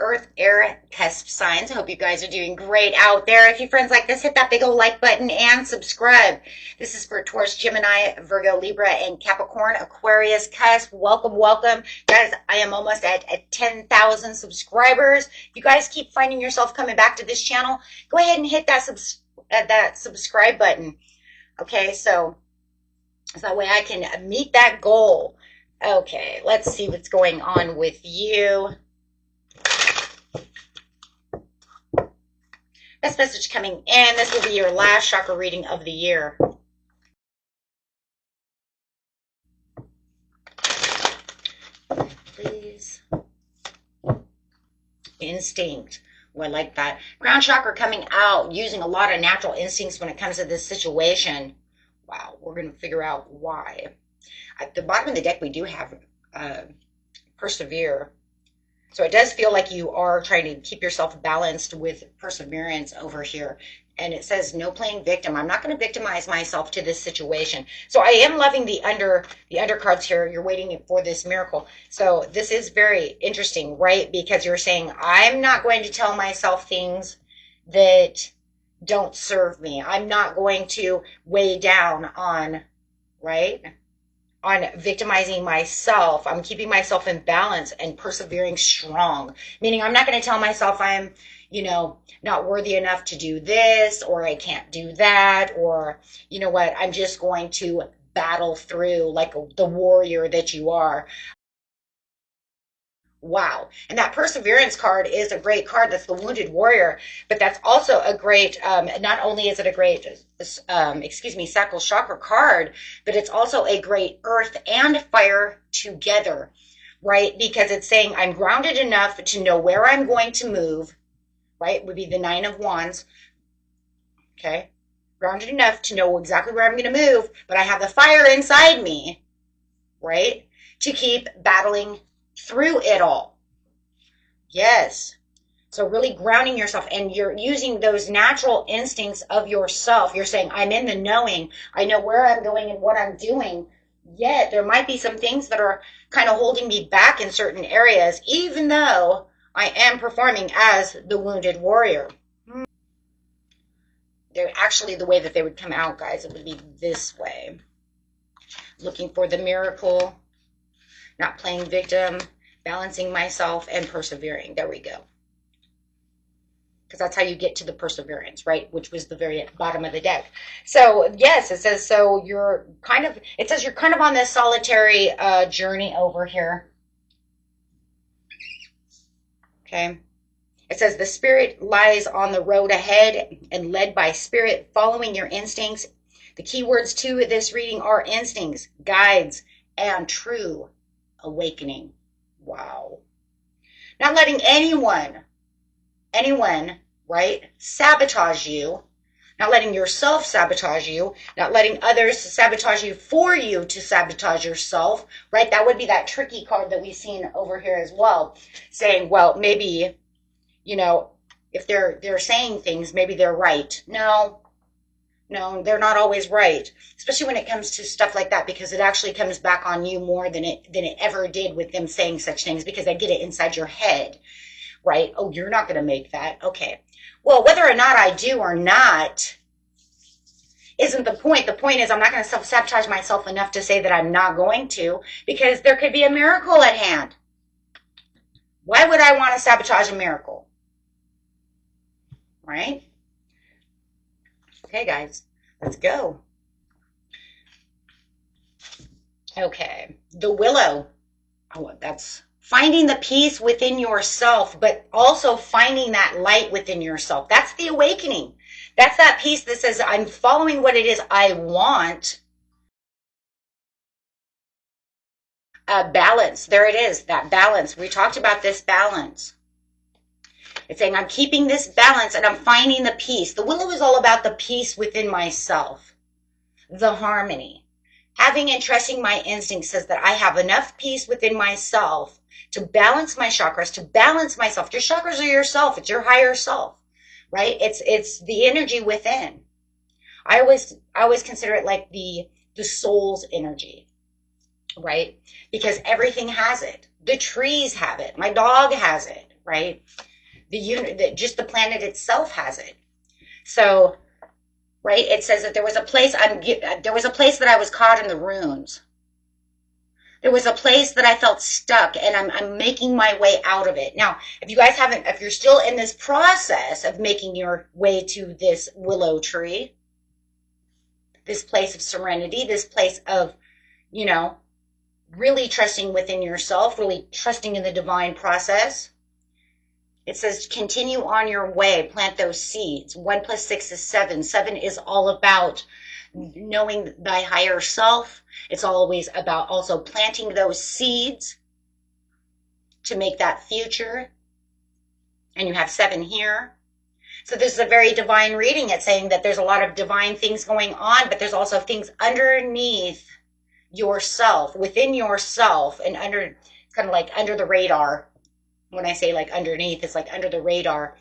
Earth, Air, Cusp signs. I hope you guys are doing great out there. If you friends like this, hit that big old like button and subscribe. This is for Taurus, Gemini, Virgo, Libra, and Capricorn, Aquarius, Cusp. Welcome, welcome. Guys, I am almost at 10,000 subscribers. If you guys keep finding yourself coming back to this channel, go ahead and hit that subscribe button. Okay, so that way I can meet that goal. Okay, let's see what's going on with you. Best message coming in. This will be your last chakra reading of the year. Please. Instinct. Oh, I like that. Crown chakra coming out, using a lot of natural instincts when it comes to this situation. Wow, we're going to figure out why. At the bottom of the deck, we do have persevere. So it does feel like you are trying to keep yourself balanced with perseverance over here. And it says no playing victim. I'm not going to victimize myself to this situation. So I am loving the undercards here. You're waiting for this miracle. So this is very interesting, right? Because you're saying, I'm not going to tell myself things that don't serve me. I'm not going to weigh down on, right? On victimizing myself. I'm keeping myself in balance and persevering strong. Meaning I'm not going to tell myself I'm, not worthy enough to do this, or I can't do that, or, you know what, I'm just going to battle through like the warrior that you are. Wow. And that perseverance card is a great card. That's the wounded warrior, but that's also a great, not only is it a great, sacral chakra card, but it's also a great earth and fire together, right? Because it's saying I'm grounded enough to know where I'm going to move, right? Would be the 9 of Wands. Okay. Grounded enough to know exactly where I'm going to move, but I have the fire inside me, right? To keep battling through it all. Yes. So really grounding yourself, and you're using those natural instincts of yourself. You're saying, I'm in the knowing. I know where I'm going and what I'm doing. Yet there might be some things that are kind of holding me back in certain areas, even though I am performing as the wounded warrior. They're actually the way that they would come out, guys. It would be this way. Looking for the miracle. Not playing victim, balancing myself, and persevering. There we go. Because that's how you get to the perseverance, right? Which was the very bottom of the deck. So, yes, it says, so you're kind of, it says you're kind of on this solitary journey over here. Okay. It says the spirit lies on the road ahead and led by spirit, following your instincts. The key words to this reading are instincts, guides, and true awakening. Wow. Not letting anyone, right, sabotage you. Not letting yourself sabotage you. Not letting others sabotage you for you to sabotage yourself, right? That would be that tricky card that we've seen over here as well. Saying, well, maybe, if they're saying things, maybe they're right. No, they're not always right, especially when it comes to stuff like that, because it actually comes back on you more than it ever did with them saying such things, because they get it inside your head, right? Oh, you're not going to make that. Okay. Well, whether or not I do or not isn't the point. The point is I'm not going to self-sabotage myself enough to say that I'm not going to, because there could be a miracle at hand. Why would I want to sabotage a miracle? Right? Okay, guys, let's go. Okay, the willow. Oh, that's finding the peace within yourself, but also finding that light within yourself. That's the awakening. That's that peace that says, I'm following what it is I want. Balance. There it is, that balance. We talked about this balance. It's saying I'm keeping this balance and I'm finding the peace. The willow is all about the peace within myself, the harmony. Having and trusting my instincts says that I have enough peace within myself to balance my chakras, to balance myself. Your chakras are yourself. It's your higher self, right? It's the energy within. I always consider it like the soul's energy, right? Because everything has it. The trees have it. My dog has it. right? Just the planet itself has it. So, right, it says that there was a place that I was caught in the runes. There was a place that I felt stuck, and I'm making my way out of it. Now, if you're still in this process of making your way to this willow tree, this place of serenity, this place of, really trusting within yourself, really trusting in the divine process. It says, continue on your way, plant those seeds. 1 + 6 is 7. 7 is all about knowing thy higher self. It's always about also planting those seeds to make that future. And you have 7 here. So this is a very divine reading. It's saying that there's a lot of divine things going on, but there's also things underneath yourself, within yourself, and kind of like under the radar. When I say like underneath, it's like under the radar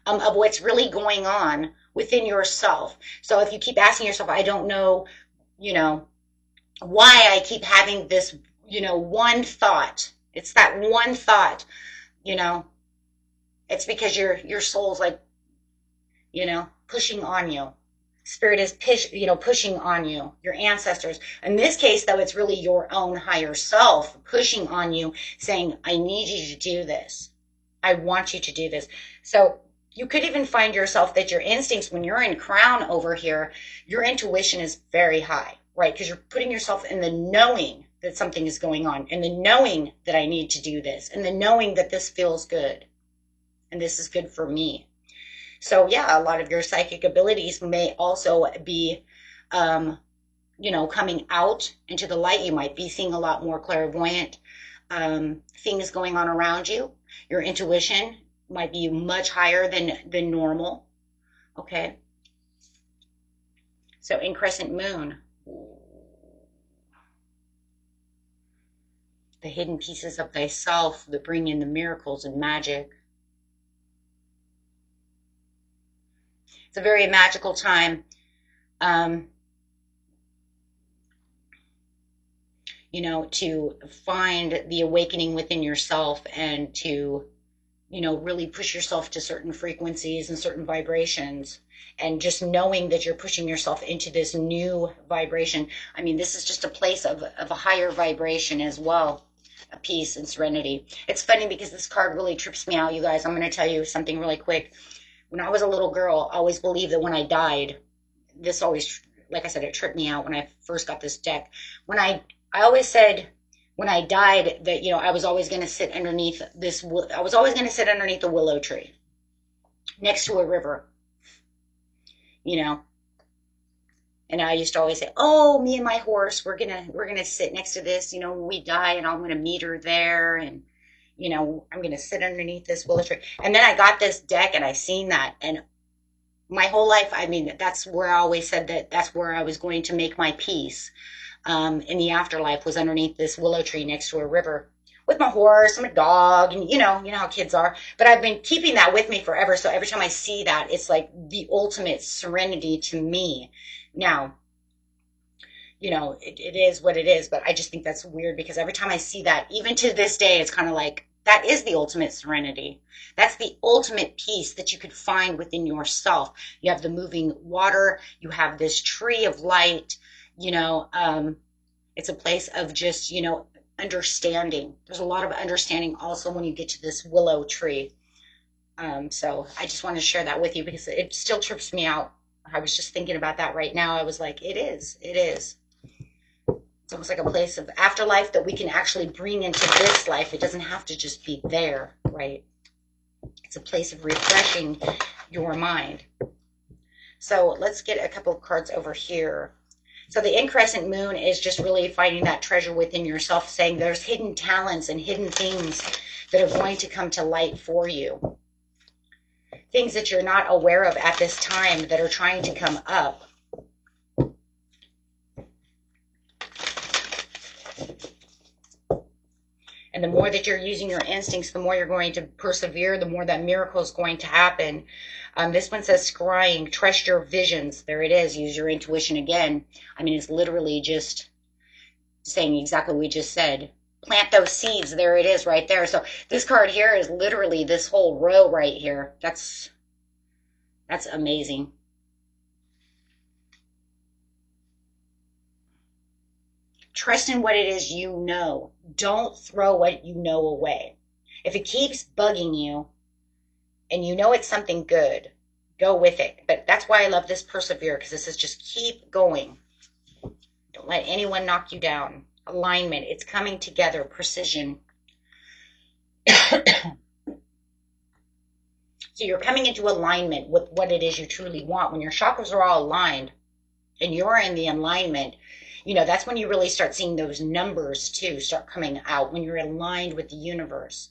of what's really going on within yourself. So if you keep asking yourself, I don't know, why I keep having this, one thought. It's that one thought, it's because your soul's like, pushing on you. Spirit is pushing on you, your ancestors. In this case, though, it's really your own higher self pushing on you, saying, I need you to do this. I want you to do this. So you could even find yourself that your instincts, when you're in crown over here, your intuition is very high, right? Because you're putting yourself in the knowing that something is going on, and the knowing that I need to do this, and the knowing that this feels good, and this is good for me. So yeah, a lot of your psychic abilities may also be, coming out into the light. You might be seeing a lot more clairvoyant things going on around you. Your intuition might be much higher than normal. Okay. So in crescent moon, the hidden pieces of thyself that bring in the miracles and magic. It's a very magical time, to find the awakening within yourself and to, really push yourself to certain frequencies and certain vibrations. And just knowing that you're pushing yourself into this new vibration. I mean, this is just a place of a higher vibration as well. A peace and serenity. It's funny because this card really trips me out, you guys. I'm going to tell you something really quick. When I was a little girl, I always believed that when I died, this always, like I said, it tripped me out when I first got this deck. I always said when I died that, I was always going to sit underneath the willow tree next to a river, and I used to always say, oh, me and my horse, we're going to sit next to this, when we die, and I'm going to meet her there. And I'm going to sit underneath this willow tree. And then I got this deck and I seen that. And my whole life, that's where I always said that's where I was going to make my peace in the afterlife, was underneath this willow tree next to a river with my horse and my dog. And you know how kids are. But I've been keeping that with me forever. So every time I see that, it's like the ultimate serenity to me. Now, it is what it is, but I just think that's weird because every time I see that, even to this day, it's kind of like, that is the ultimate serenity. That's the ultimate peace that you could find within yourself. You have the moving water. You have this tree of light. It's a place of just, understanding. There's a lot of understanding also when you get to this willow tree. So I just want to share that with you because it still trips me out. I was just thinking about that right now. I was like, it is. It's almost like a place of afterlife that we can actually bring into this life. It doesn't have to just be there, right? It's a place of refreshing your mind. So let's get a couple of cards over here. So the increscent moon is just really finding that treasure within yourself, saying there's hidden talents and hidden things that are going to come to light for you. Things that you're not aware of at this time that are trying to come up. And the more that you're using your instincts, the more you're going to persevere, the more that miracle is going to happen. This one says scrying, trust your visions. There it is. Use your intuition again. It's literally just saying exactly what we just said. plant those seeds. There it is right there. So this card here is literally this whole row right here. That's amazing. Trust in what it is you know. Don't throw what you know away. If it keeps bugging you and you know it's something good, go with it. But that's why I love this persevere, because this is just keep going. Don't let anyone knock you down. Alignment, it's coming together, precision. So you're coming into alignment with what it is you truly want. When your chakras are all aligned and you're in the alignment, you know, that's when you really start seeing those numbers too start coming out, when you're aligned with the universe,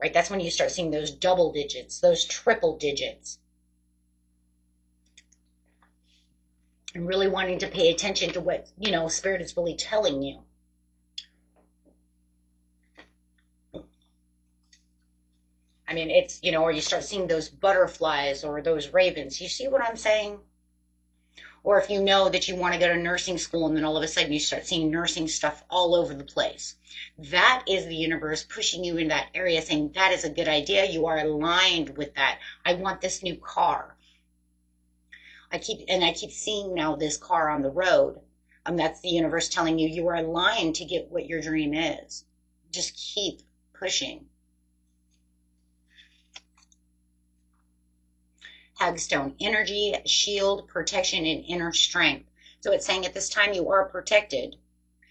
right? That's when you start seeing those double digits, those triple digits. And really wanting to pay attention to what, you know, Spirit is really telling you. I mean, it's, you know, or you start seeing those butterflies or those ravens. You see what I'm saying? Or if you know that you want to go to nursing school and then all of a sudden you start seeing nursing stuff all over the place. That is the universe pushing you in that area, saying that is a good idea. You are aligned with that. I want this new car. I keep seeing now this car on the road. That's the universe telling you you are aligned to get what your dream is. Just keep pushing. Hagstone, energy, shield, protection, and inner strength. So it's saying at this time you are protected.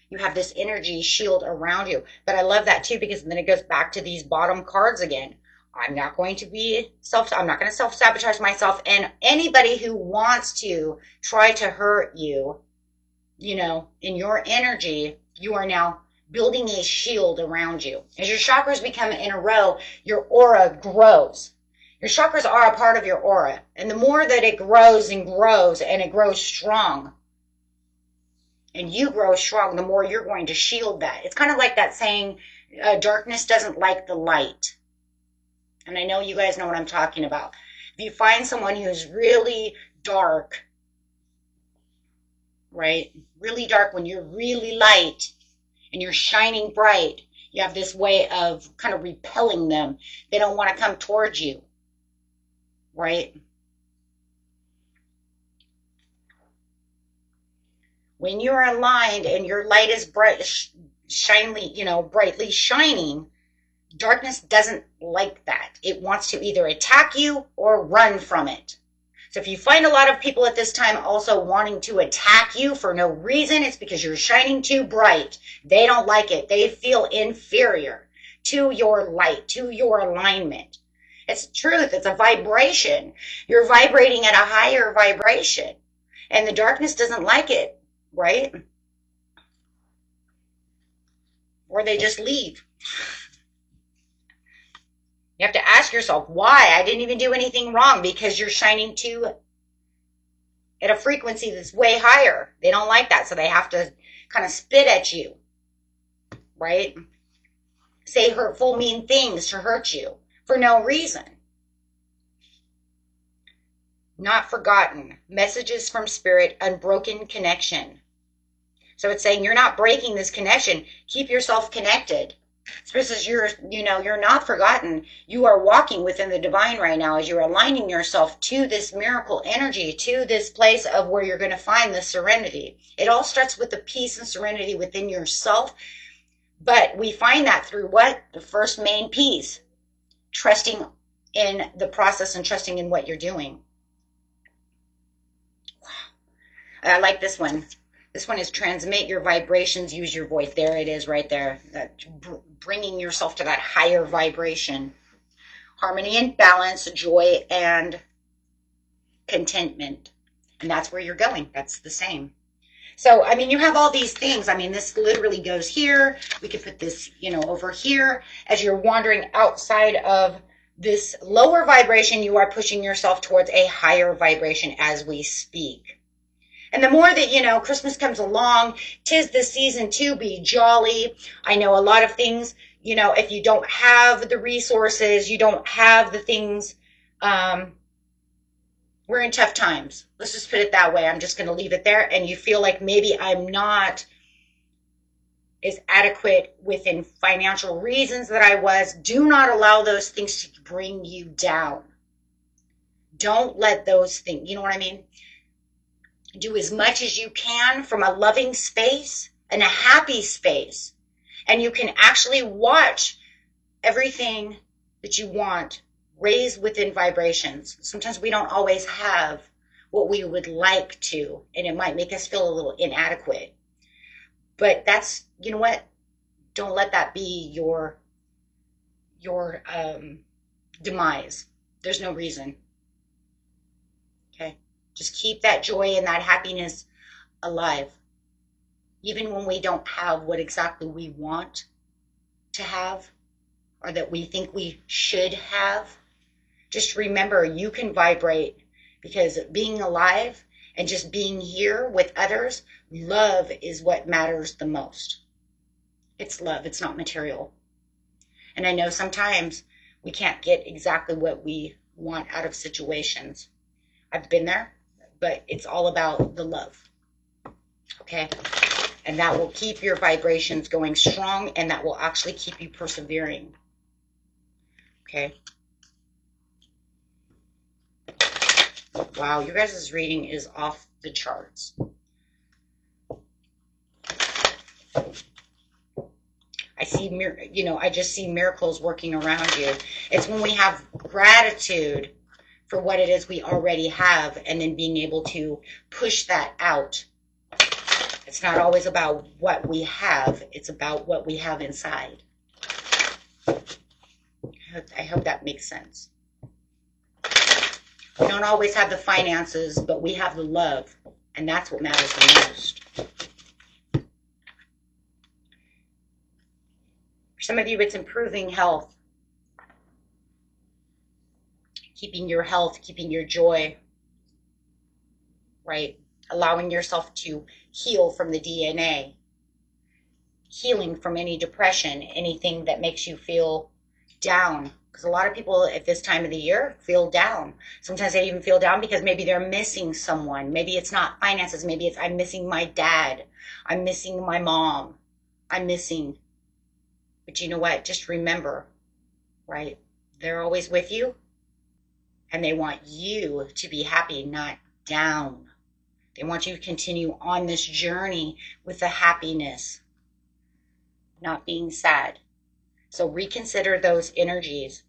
You have this energy shield around you. But I love that too, because then it goes back to these bottom cards again. I'm not going to self-sabotage myself. And anybody who wants to try to hurt you, you know, in your energy, you are now building a shield around you. As your chakras become in a row, your aura grows. Your chakras are a part of your aura. And the more that it grows and grows and it grows strong, and you grow strong, the more you're going to shield that. It's kind of like that saying, darkness doesn't like the light. And I know you guys know what I'm talking about. If you find someone who's really dark, right? Really dark when you're really light and you're shining bright, you have this way of kind of repelling them. They don't want to come towards you. Right? When you're aligned and your light is bright, brightly shining, darkness doesn't like that. It wants to either attack you or run from it. So if you find a lot of people at this time also wanting to attack you for no reason, it's because you're shining too bright. They don't like it. They feel inferior to your light, to your alignment. It's the truth. It's a vibration. You're vibrating at a higher vibration. And the darkness doesn't like it, right? Or they just leave. You have to ask yourself, why? I didn't even do anything wrong, because you're shining at a frequency that's way higher. They don't like that, so they have to kind of spit at you, right? Say hurtful, mean things to hurt you. For no reason. Not forgotten. Messages from Spirit, unbroken connection. So it's saying you're not breaking this connection. Keep yourself connected. Because you're not forgotten. You are walking within the divine right now as you're aligning yourself to this miracle energy, to this place of where you're going to find the serenity. It all starts with the peace and serenity within yourself. But we find that through what? The first main piece. Trusting in the process and trusting in what you're doing. Wow. I like this one. This one is transmit your vibrations, use your voice. There it is right there. That bringing yourself to that higher vibration. Harmony and balance, joy and contentment. And that's where you're going. That's the same. So, I mean, you have all these things. I mean, this literally goes here. We could put this, over here. As you're wandering outside of this lower vibration, you are pushing yourself towards a higher vibration as we speak. And the more that, Christmas comes along, 'tis the season to be jolly. I know a lot of things, if you don't have the resources, you don't have the things, we're in tough times. Let's just put it that way. I'm just going to leave it there. And you feel like maybe it's as adequate within financial reasons that I was. Do not allow those things to bring you down. Don't let those things, you know what I mean? Do as much as you can from a loving space and a happy space. And you can actually watch everything that you want raise within vibrations. Sometimes we don't always have what we would like to, and it might make us feel a little inadequate. But that's, you know what? Don't let that be your demise. There's no reason. Okay? Just keep that joy and that happiness alive. Even when we don't have what exactly we want to have, or that we think we should have, just remember you can vibrate, because being alive and just being here with others, love is what matters the most. It's love, it's not material. And I know sometimes we can't get exactly what we want out of situations. I've been there, but it's all about the love. Okay? And that will keep your vibrations going strong, and that will actually keep you persevering. Okay? Wow, you guys' reading is off the charts. I see, I just see miracles working around you. It's when we have gratitude for what it is we already have, and then being able to push that out. It's not always about what we have. It's about what we have inside. I hope that makes sense. We don't always have the finances, but we have the love, and that's what matters the most. For some of you, it's improving health. Keeping your health, keeping your joy, right? Allowing yourself to heal from the DNA. Healing from any depression, anything that makes you feel down. Because a lot of people at this time of the year feel down. Sometimes they even feel down because maybe they're missing someone. Maybe it's not finances. Maybe it's I'm missing my dad. I'm missing my mom. I'm missing. But you know what? Just remember, right? They're always with you. And they want you to be happy, not down. They want you to continue on this journey with the happiness, not being sad. So reconsider those energies,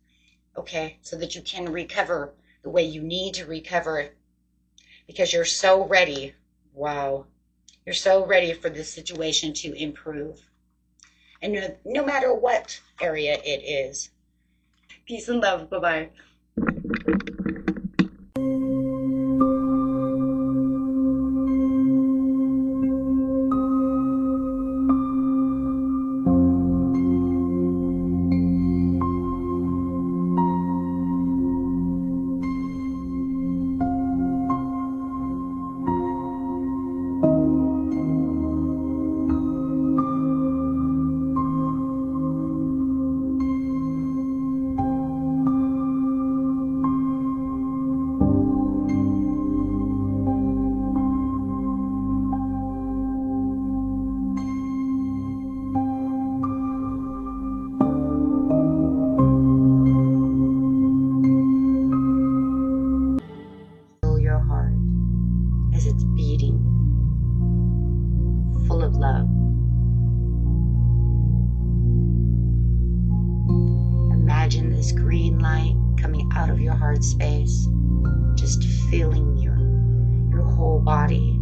okay, so that you can recover the way you need to recover, because you're so ready. Wow. You're so ready for this situation to improve. And no matter what area it is. Peace and love. Bye-bye. Imagine this green light coming out of your heart space, just filling your whole body.